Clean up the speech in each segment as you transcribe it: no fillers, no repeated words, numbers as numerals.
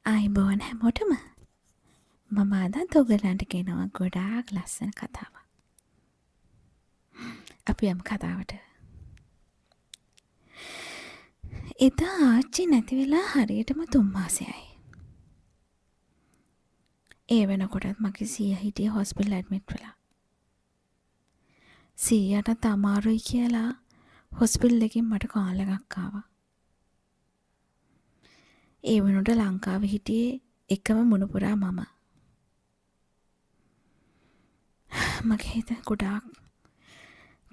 ආයිබෝන් හැමෝටම මම අදත් ඔයගලන්ට කියනවා ගොඩාක් ලස්සන කතාවක්. අපි යමු කතාවට. එදා ආච්චි නැති වෙලා හරියටම 3 මාසයයි. ඒ වෙනකොටත් මගේ සීයා හිටියේ හොස්පිටල් ඇඩ්මිට් වෙලා. සීයාට අමාරුයි කියලා හොස්පිටල් එකකින් මට කෝල් එකක් ආවා. ඒ වෙනකොට ලංකාවේ හිටියේ එකම මුණුපුරා මම. මගේ හිත ගොඩාක්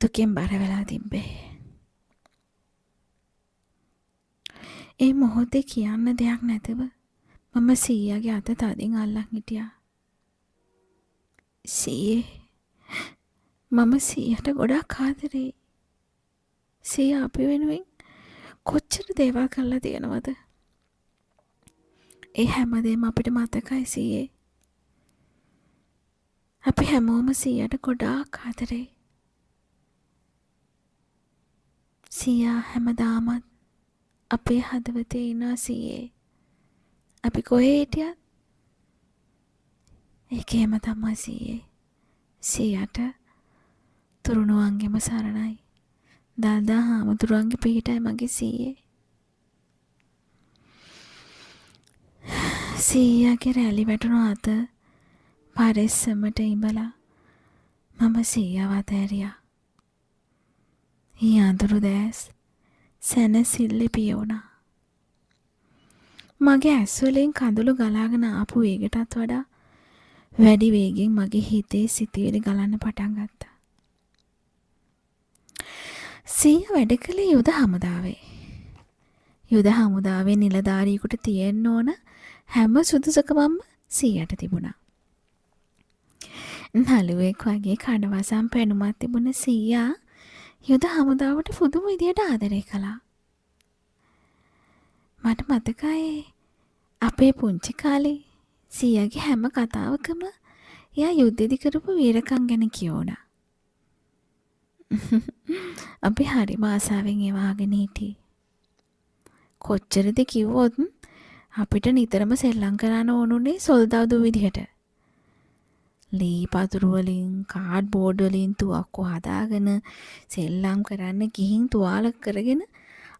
දුකෙන් බර වෙලා තිබ්බේ. ඒ මොහොතේ කියන්න දෙයක් නැතුව මම සීයාගේ අත තදින් අල්ලන් හිටියා. සීයේ මම සීයාට ගොඩාක් ආදරේ. සීයා අපි වෙනුවෙන් කොච්චර දේවල් කරලා තියෙනවද? ඒ හැමදේම අපිට මතකයි සීයේ. අපි හැමෝම සීයාට ගොඩාක් ආදරේ. සීයා හැමදාම අපේ හදවතේ ඉන්නවා සීයේ. අපි කොහේ හිටියත් ඒකේම තමයි සීයේ. සීයාට තුරුණුවන්ගේම සරණයි. දාදා හාමුදුරුවන්ගේ පිහිටයි මගේ සීයේ. සීයාගේ රැලි වැටුණු අත පරිස්සමට ඉඹලා මම සීයාව අතහැරියා. ඊ අඳුරු දැස් සැනසිල්ලේ පියවුණා. මගේ ඇස් වලින් කඳුළු ගලාගෙන ආපු වේගයටත් වඩා වැඩි වේගෙන් මගේ හිතේ සිතුවිලි ගලන්න පටන් ගත්තා. සීයා වැඩ කළේ යුද හමුදාවේ. යුද හමුදාවේ නිලධාරියෙකුට තියෙන්න ඕන හැම සුදුසුකමක්ම සීයාට තිබුණා. නළුවෙක් වගේ කඩවසම් පෙනුමක් තිබුණ සීයා යුද හමුදාවට පුදුම විදියට ආදරය කළා. මට මතකයි අපේ පුංචි කාලේ සීයාගේ හැම කතාවකම එයා යුද්ධෙදි කරපු වීරකම් ගැන කියවුණා. අපි හරිම ආසාවෙන් ඒවා අහගෙන හිටියේ. කොච්චරද කිව්වොත් අපිට නිතරම සෙල්ලම් කරන්න ඕනුනේ සොල්දාදු විදිහට. ලී පතුරු වලින් කාඩ්බෝඩ් වලින් තුවක්කු හදාගෙන සෙල්ලම් කරන්න ගිහින් තුවාල කරගෙන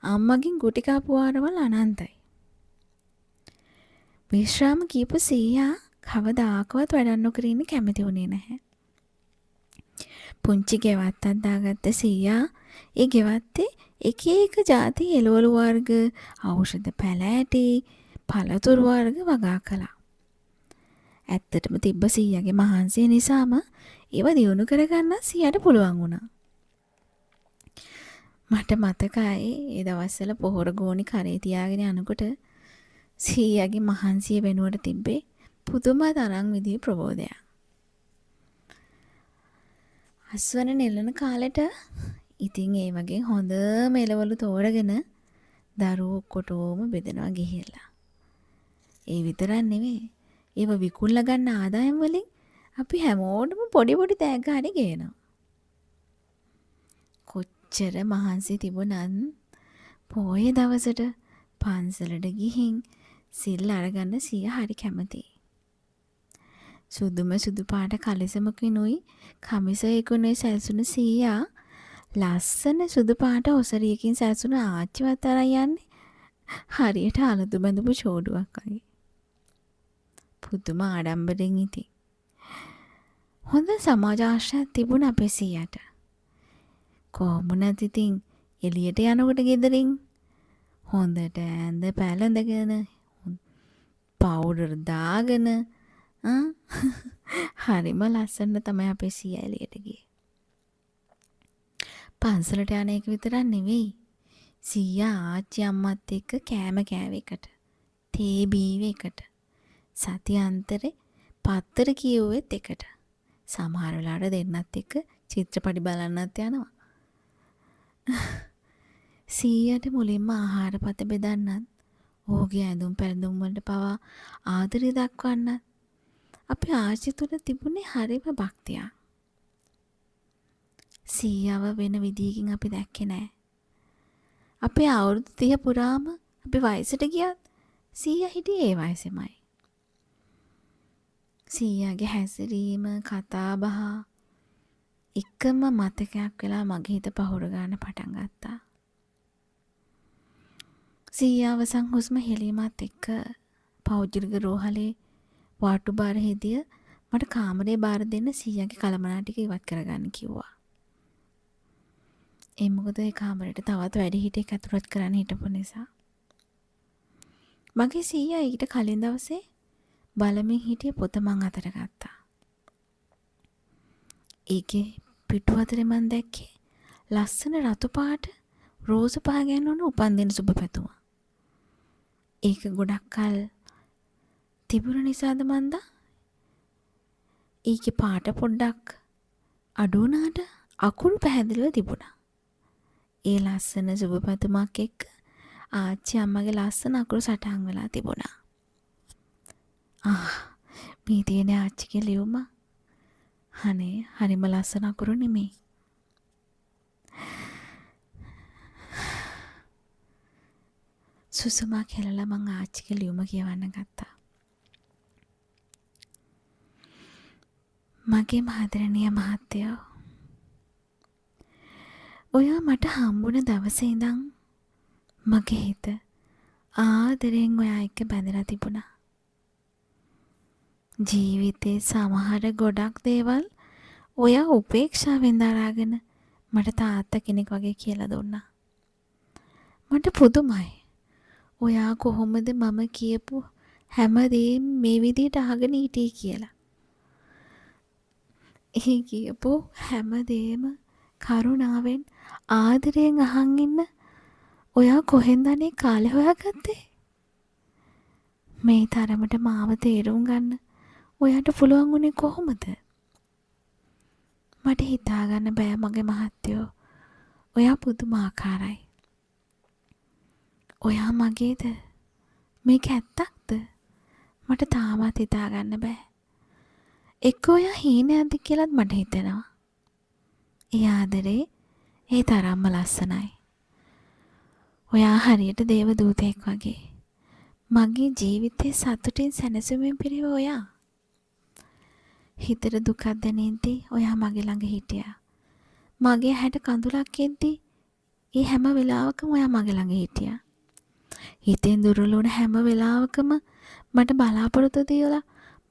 අම්මගෙන් ගුටි කාපු වාරවල් අනන්තයි. විශ්‍රාම කීප සීයා කවදාකවත් වැඩක් නොකර ඉන්න කැමති වුණේ නැහැ. පුංචි ගෙවත්තක් දාගත්ත සීයා ඒ ගෙවත්තේ එක එක જાති එළවලු වර්ග, ඖෂධ පැලෑටි, පළතුරු වර්ග වගා කළා. ඇත්තටම තිබ්බ සීයාගේ මහන්සිය නිසාම ඒව දියුණු කරගන්න සීයාට පුළුවන් වුණා. මට මතකයි ඒ දවස්වල පොහොර ගෝණි කරේ තියාගෙන යනකොට සීයාගේ මහන්සිය වෙනුවට තිබ්බේ පුදුම තරම් විදිහේ ප්‍රබෝධයක්. අස්වන නෙලන කාලෙට ඉතින් ඒ වගේ හොඳ මෙලවලු තෝරගෙන දරුවෝ කොටෝම බෙදනවා ගිහිල්ලා. ඒ විතරක් නෙවෙයි. ඒව විකුණලා ගන්න ආදායම් වලින් අපි හැමෝටම පොඩි පොඩි තෑග්ග හරි ගේනවා. කොච්චර මහන්සි තිබුණත් පොයේ දවසට පන්සලට ගිහින් සිල් අරගන්න සීයා හරි කැමතියි. සුදුම සුදු පාට කලිසමකිනුයි කමිසයකුනුයි සැලසුණු සීයා ලස්සන සුදු පාට ඔසරියකින් සැලසුණු ආච්චිවත් අරන් යන්නේ හරියට අලුතු බඳපු චෝඩුවක් වගේ. පුදුම ආඩම්බරෙන් ඉතින්. හොඳ සමාජ ආශ්‍රයක් තිබුණ අපේ සීයාට. කොහොමුණත් ඉතින් එළියට යනකොට ගෙදරින් හොඳට ඇඳ පැළඳගෙන පවුඩර් දාගෙන හරිම ලස්සනට තමයි අපේ සීයා එළියට ගියේ. පන්සලට යන එක විතරක් නෙවෙයි. සීයා ආච්චි අම්මත් එක්ක කෑම කෑවෙකට, තේ බීවෙකට, සති අන්තරේ පත්තර කියුවෙත් එකට. සමහර වෙලාවට දෙන්නත් එක්ක චිත්‍රපටි බලන්නත් යනවා. සීයාට මුලින්ම ආහාරපත බෙදන්නත්, ඔහුගේ ඇඳුම් පැළඳුම් වලට පවා ආදරය දක්වන්නත් අපේ ආච්චි තුල තිබුණේ හරිම භක්තියක්. සීයාව වෙන විදියකින් අපි දැක්කේ නෑ. අපේ අවුරුදු 30 පුරාම අපි වයසට ගියත් සීයා හිටියේ ඒ වයසෙමයි. සීයාගේ හැසිරීම, කතා බහ එකම මතකයක් වෙලා මගේ හිත පහුරු ගන්න පටන් ගත්තා. සීයා අවසන් හුස්ම හෙලීමත් එක්ක පෞද්ගලික රෝහලේ වාට්ටු බාර හෙදිය මට කාමරේ බාර දෙන්න සීයාගේ කලමනා ටික ඉවත් කරගන්න කිව්වා. ඒ මොකද ඒ කාමරේට තවත් වැඩිහිටියෙක් ඇතුළත් කරන්න හිටපු නිසා. මගේ සීයා ඊට කලින් දවසේ බලමින් හිටිය පොත මං අතට ගත්තා. ඒකේ පිටු අතරේ මං දැක්කේ ලස්සන රතු පාට රෝස පහ ගෑනුණු උපන්දින සුබ පැතුම. ඒක ගොඩක් කල් තිබුණ නිසාද මන්දා ඒකේ පාට පොඩ්ඩක් අඩු වුණාට අකුරු පැහැදිලිව තිබුණා. ඒ ලස්සන සුබ පැතුමක් එක්ක ආච්චි අම්මගේ ලස්සන අකුරු සටහන් වෙලා තිබුණා. මේ තියෙන ආච්චිගේ ලියුම. අනේ හරිම ලස්සන අකුරු නෙමෙයි. සුසුමක් හෙලලා මං ආච්චිගේ ලියුම කියවන්න ගත්තා. මගේ මහදරණීය මහත්තයෝ, ඔයා මට හම්බුණ දවසේ ඉඳන් මගේ හිත ආදරෙන් ඔයා එක්ක බැඳලා තිබුණා. ජීවිතේ සමහර ගොඩක් දේවල් ඔයා උපේක්ෂාවෙන් දරාගෙන මට තාත්තා කෙනෙක් වගේ කියලා දුන්නා. මට පුදුමයි. ඔයා කොහොමද මම කියපු හැමදේම මේ විදිහට අහගෙන හිටියේ කියලා. ඒ කියපු හැමදේම කරුණාවෙන් ආදරයෙන් අහන් ඉන්න ඔයා කොහෙන්ද අනේ කාලේ හොයාගත්තේ? මේ තරමට මාව තේරුම් ගන්න ඔයාට පුළුවන් වුණේ කොහොමද? මට හිතා ගන්න බෑ මගේ මහත්තයෝ. ඔයා පුදුමාකාරයි. ඔයා මගේද? මේක ඇත්තක්ද? මට තාමත් හිතා ගන්න බෑ. එක්ක ඔයා හීනයක්ද කියලාත් මට හිතෙනවා. ඒ ආදරේ ඒ තරම්ම ලස්සනයි. ඔයා හරියට දේව දූතයෙක් වගේ. මගේ ජීවිතේ සතුටින් සැනසීමෙන් පිරෙව ඔයා. හිතට දුකක් දැනෙද්දී ඔයා මගේ ළඟ හිටියා. මගේ හැට කඳුලක් එද්දී ඒ හැම වෙලාවකම ඔයා මගේ ළඟ හිටියා. හිතෙන් දුර්වල වුණ හැම වෙලාවකම මට බලාපොරොත්තු දීලා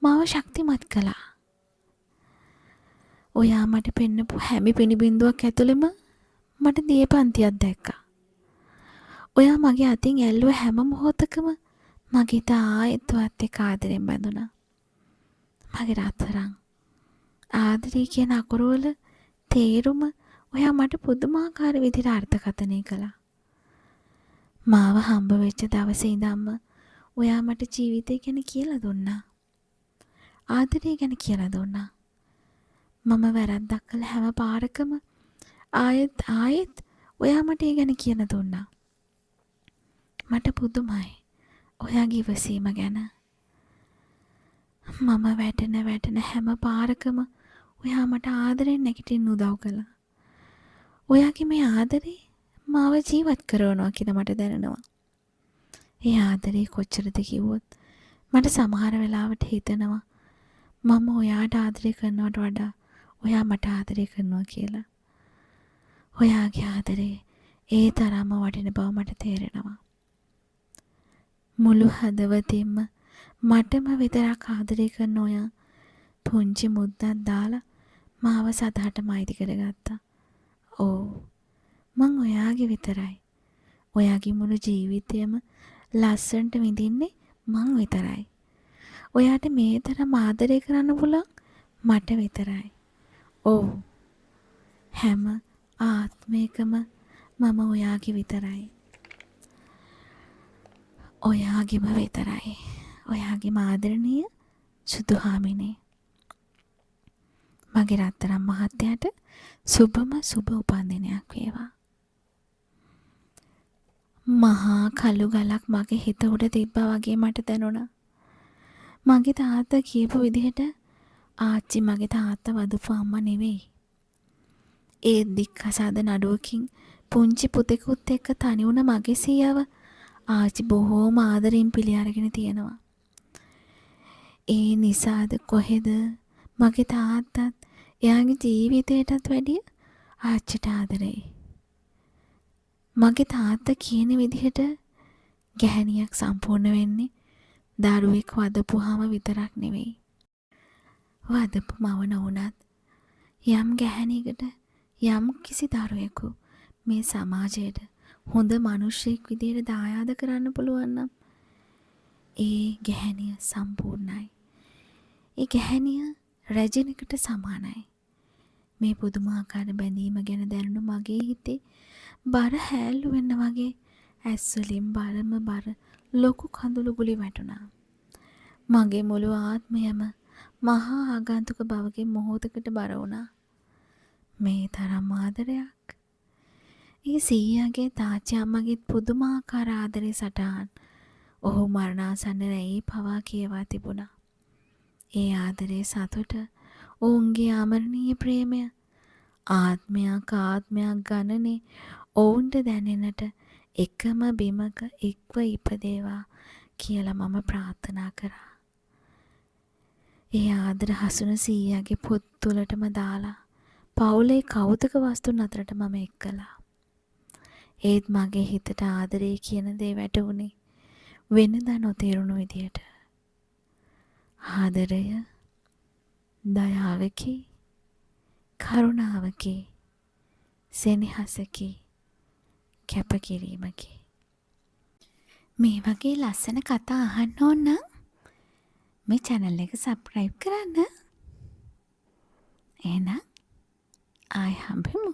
මාව ශක්තිමත් කළා. ඔයා මට පෙන්නපු හැම පිනිබින්දුවක් ඇතුළෙම මට දීපන්තියක් දැක්කා. ඔයා මගේ අතින් ඇල්ලුව හැම මොහොතකම මගේ තායත්වත් එක්ක ආදරෙන් බැඳුණා. මගේ රත්තරන් ආදරේ කියන අකුරු වල තේරුම ඔයා මට පුදුමාකාර විදිහට අර්ථකථනය කළා. මාව හම්බ වෙච්ච දවසේ ඉඳන්ම ඔයා මට ජීවිතය ගැන කියලා දුන්නා. ආදරය ගැන කියලා දුන්නා. මම වැරද්දක් කළ හැම පාරකම ආයෙත් ඔයා මට ඒ ගැන කියලා දුන්නා. මට පුදුමයි ඔයාගේ ඉවසීම ගැන. මම වැටෙන හැම පාරකම ඔයා මට ආදරෙන් නැගිටින්න උදව් කළා. ඔයාගේ මේ ආදරේ මාව ජීවත් කරනවා කියලා මට දැනෙනවා. ඒ ආදරේ කොච්චරද කිව්වොත් මට සමහර වෙලාවට හිතෙනවා මම ඔයාට ආදරේ කරනවට වඩා ඔයා මට ආදරේ කරනවා කියලා. ඔයාගේ ආදරේ ඒ තරම්ම වටින බව මට තේරෙනවා. මුළු හදවතින්ම මටම විතරක් ආදරේ කරන ඔයා පුංචි මුද්දක් දාලා මාව සතහටම අයිති කරගත්තා. ඔව් මං ඔයාගේ විතරයි. ඔයාගේ මුළු ජීවිතයම ලස්සනට විඳින්නේ මං විතරයි. ඔයාට මේ තරම් ආදරය කරන්න පුළුවන් මට විතරයි. ඔව් හැම ආත්මයකම මම ඔයාගේ විතරයි. ඔයාගේම විතරයි. ඔයාගේ ආදරණීය සුදුහාමිනේ. මගේ රත්තරන් මහත්තයාට සුබ උපන්දිනයක් වේවා. මහා කළු ගලක් මගේ හිත උඩ තිබ්බා වගේ මට දැනුණා. මගේ තාත්තා කියපු විදිහට ආච්චි මගේ තාත්තා වදුපු අම්මා නෙවෙයි. ඒ දික්කසාද නඩුවකින් පුංචි පුතෙකුත් එක්ක තනි වුණ මගේ සීයාව ආච්චි බොහෝම ආදරෙන් පිළි අරගෙන තියෙනවා. ඒ නිසාද කොහෙද මගේ තාත්තත් එයාගේ ජීවිතයටත් වැඩිය ආච්චිට ආදරෙයි. මගේ තාත්තා කියන විදිහට ගැහැණියක් සම්පූර්ණ වෙන්නේ දරුවෙක් වදපුවාම විතරක් නෙවෙයි. වදපු මව නොවුනත් යම් ගැහැණියකට යම් කිසි දරුවෙකු මේ සමාජයට හොඳ මිනිසෙක් විදියට දායාද කරන්න පුළුවන් නම් ඒ ගැහැණිය සම්පූර්ණයි. ඒ ගැහැණිය රැජිනකට සමානයි. මේ පුදුමාකාර බැඳීම ගැන දැනුණු මගේ හිතේ බර හැල්ලු වෙන්න වගේ ඇස් වලින් බරම බර ලොකු කඳුළු ගුලි වැටුණා. මගේ මුළු ආත්මයම මහා ආගන්තුක බවකින් මොහොතකට බර වුණා. මේ තරම් ආදරයක්. ඒ සීයාගේ තාච්චි අම්මගේත් පුදුමාකාර ආදරේ සටහන් ඔහු මරණාසන්න රැයේ පවා කියවා තිබුණා. ඒ ආදරේ සතුට ඔවුන්ගේ ආමරණීය ප්‍රේමය ආත්මයක් ගණනේ ඔවුන්ට දැනෙනට එකම බිමක එක්ව ඉපදේවා කියලා මම ප්‍රාර්ථනා කරා. ඒ ආදර හසුන සීයාගේ පොත් තුලටම දාලා පවුලේ කෞතුක වස්තුන් අතරට මම එක්කලා. ඒත් මගේ හිතට ආදරේ කියන දේ වැටුනේ වෙනදා නොතේරුණු විදියට. ආදරය දයාවකි, කරුණාවකි, සෙනෙහසකි, කැපකිරීමකි. මේ වගේ ලස්සන කතා අහන්න ඕන නම් මේ channel එක subscribe කරන්න. එහෙනම් ආයෙ හම්බෙමු.